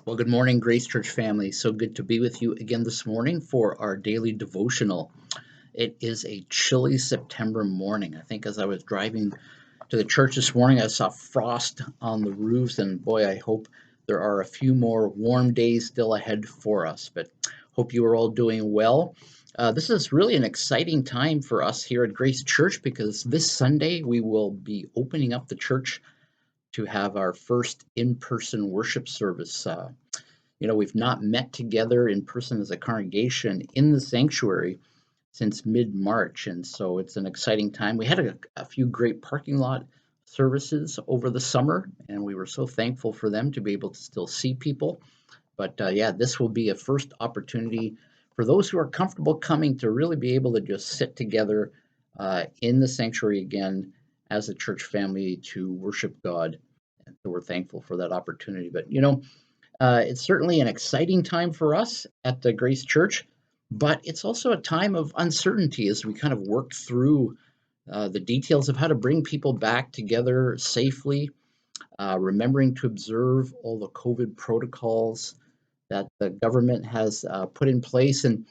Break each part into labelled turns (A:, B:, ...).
A: Well, good morning, Grace Church family. So good to be with you again this morning for our daily devotional. It is a chilly September morning. I think as I was driving to the church this morning, I saw frost on the roofs, and boy, I hope there are a few more warm days still ahead for us. But hope you are all doing well. This is really an exciting time for us here at Grace Church because this Sunday we will be opening up the church to have our first in-person worship service. We've not met together in person as a congregation in the sanctuary since mid-March, and so it's an exciting time. We had a few great parking lot services over the summer, and we were so thankful for them to be able to still see people. But yeah, this will be a first opportunity for those who are comfortable coming to really be able to just sit together in the sanctuary again as a church family to worship God. And so we're thankful for that opportunity. But it's certainly an exciting time for us at the Grace Church, but it's also a time of uncertainty as we kind of work through the details of how to bring people back together safely, remembering to observe all the COVID protocols that the government has put in place, and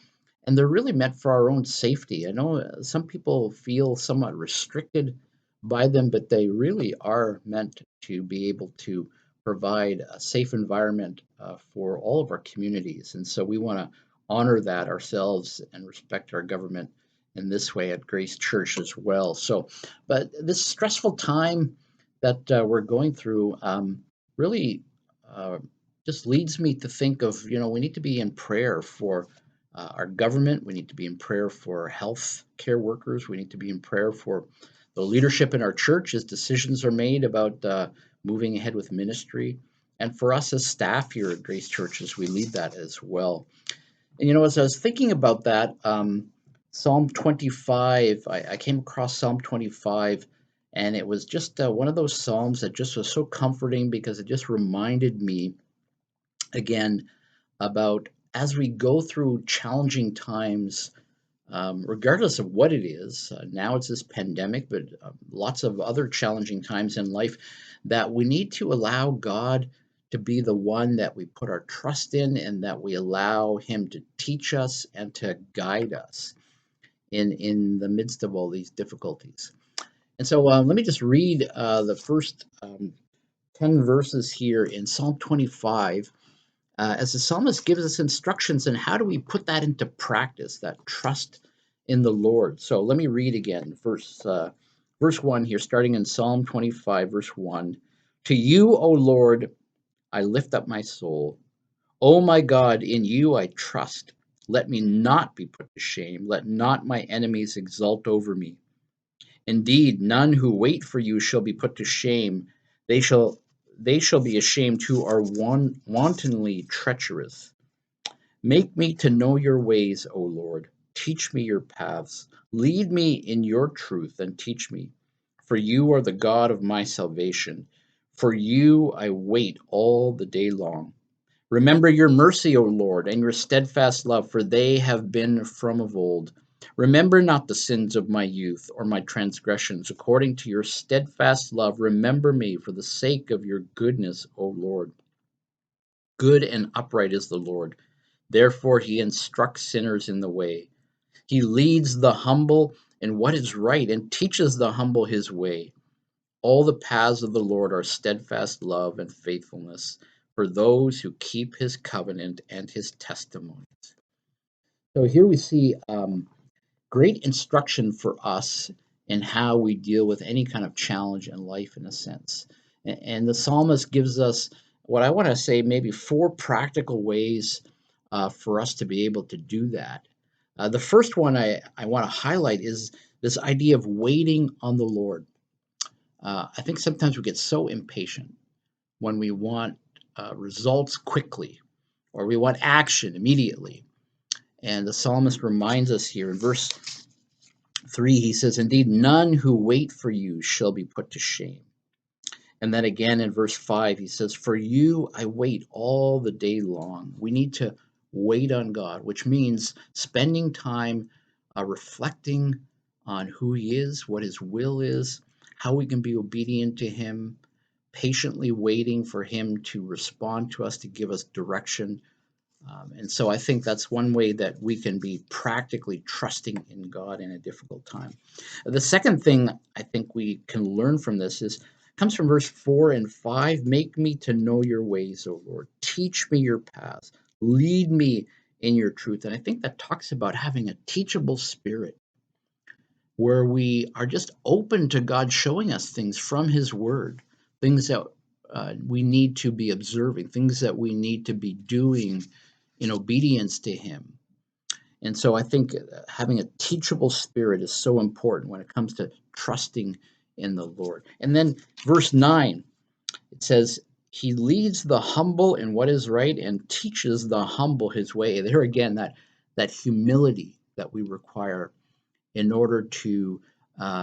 A: they're really meant for our own safety. I know some people feel somewhat restricted by them, but they really are meant to be able to provide a safe environment for all of our communities. And so we want to honor that ourselves and respect our government in this way at Grace Church as well. So, but this stressful time that we're going through really uh, just leads me to think of, we need to be in prayer for our government. We need to be in prayer for health care workers. We need to be in prayer for the leadership in our church as decisions are made about moving ahead with ministry. And for us as staff here at Grace Church, as we lead that as well. And as I was thinking about that, Psalm 25, I came across Psalm 25, and it was just one of those Psalms that just was so comforting because it just reminded me again about as we go through challenging times, regardless of what it is. Now it's this pandemic, but lots of other challenging times in life that we need to allow God to be the one that we put our trust in and that we allow Him to teach us and to guide us in the midst of all these difficulties. And so let me just read the first 10 verses here in Psalm 25 as the psalmist gives us instructions on how do we put that into practice, that trust in the Lord. So let me read again, verse 1 here, starting in Psalm 25, verse 1. To you, O Lord, I lift up my soul. O my God, in you I trust. Let me not be put to shame. Let not my enemies exult over me. Indeed, none who wait for you shall be put to shame. They shall they shall be ashamed who are wantonly treacherous. Make me to know your ways, O Lord. Teach me your paths. Lead me in your truth and teach me. For you are the God of my salvation. For you I wait all the day long. Remember your mercy, O Lord, and your steadfast love, for they have been from of old. Remember not the sins of my youth or my transgressions. According to your steadfast love, remember me for the sake of your goodness, O Lord. Good and upright is the Lord. Therefore, he instructs sinners in the way. He leads the humble in what is right and teaches the humble his way. All the paths of the Lord are steadfast love and faithfulness for those who keep his covenant and his testimonies. So here we see great instruction for us in how we deal with any kind of challenge in life, in a sense. And the psalmist gives us what I want to say maybe four practical ways for us to be able to do that. The first one I want to highlight is this idea of waiting on the Lord. I think sometimes we get so impatient when we want results quickly or we want action immediately. And the psalmist reminds us here in verse 3, he says, Indeed, none who wait for you shall be put to shame. And then again in verse 5, he says, For you I wait all the day long. We need to wait on God, which means spending time reflecting on who He is, what His will is, how we can be obedient to Him, patiently waiting for him to respond to us, to give us direction. And so I think that's one way that we can be practically trusting in God in a difficult time. The second thing I think we can learn from this is comes from verse 4 and 5. Make me to know your ways, O Lord. Teach me your paths. Lead me in your truth. And I think that talks about having a teachable spirit where we are just open to God showing us things from his word, things that we need to be observing, things that we need to be doing in obedience to him. And so I think having a teachable spirit is so important when it comes to trusting in the Lord. And then verse 9, it says, he leads the humble in what is right and teaches the humble his way. There again, that humility that we require in order to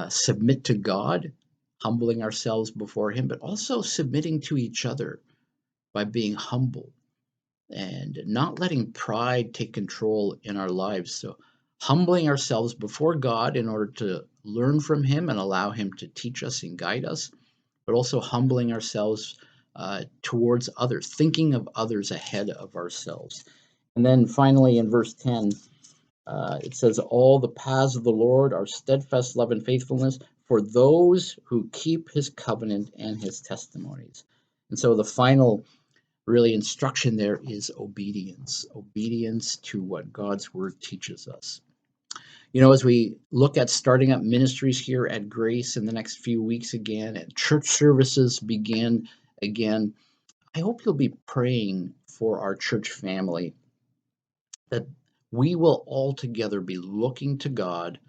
A: submit to God, humbling ourselves before him, but also submitting to each other by being humble and not letting pride take control in our lives. So, humbling ourselves before God in order to learn from him and allow him to teach us and guide us, but also humbling ourselves towards others, thinking of others ahead of ourselves. And then finally, in verse 10, it says, all the paths of the Lord are steadfast love and faithfulness for those who keep his covenant and his testimonies. And so the final really instruction there is obedience to what God's word teaches us. You know, as we look at starting up ministries here at Grace in the next few weeks again, and church services begin again, I hope you'll be praying for our church family that we will all together be looking to God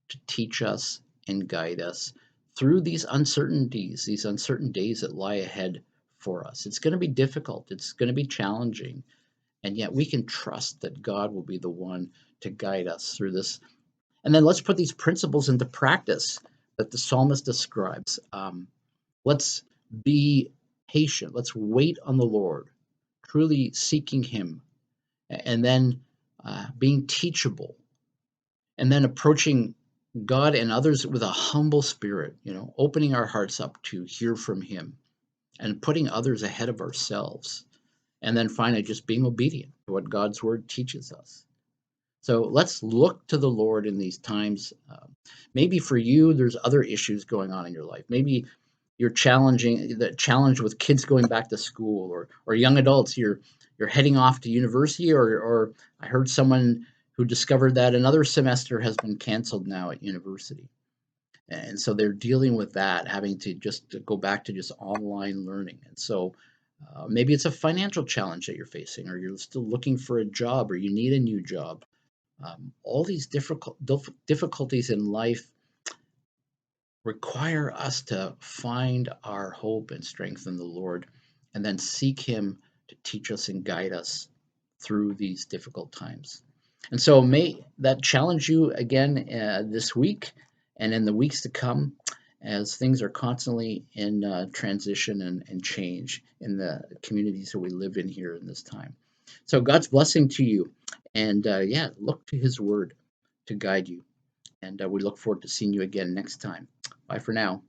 A: to teach us and guide us through these uncertainties, these uncertain days that lie ahead for us. It's going to be difficult, it's going to be challenging, and yet we can trust that God will be the one to guide us through this. And then let's put these principles into practice that the psalmist describes. Let's be patient, let's wait on the Lord, truly seeking him, and then being teachable, and then approaching God and others with a humble spirit, opening our hearts up to hear from him and putting others ahead of ourselves. And then finally, just being obedient to what God's word teaches us. So let's look to the Lord in these times. Maybe for you, there's other issues going on in your life. Maybe you're the challenge with kids going back to school, or young adults, you're heading off to university, or I heard someone who discovered that another semester has been canceled now at university. And so they're dealing with that, having to just go back to just online learning. And so maybe it's a financial challenge that you're facing, or you're still looking for a job, or you need a new job. All these difficulties in life require us to find our hope and strength in the Lord, and then seek him to teach us and guide us through these difficult times. And so may that challenge you again this week and in the weeks to come, as things are constantly in transition and change in the communities that we live in here in this time. So God's blessing to you, and look to his word to guide you. And we look forward to seeing you again next time. Bye for now.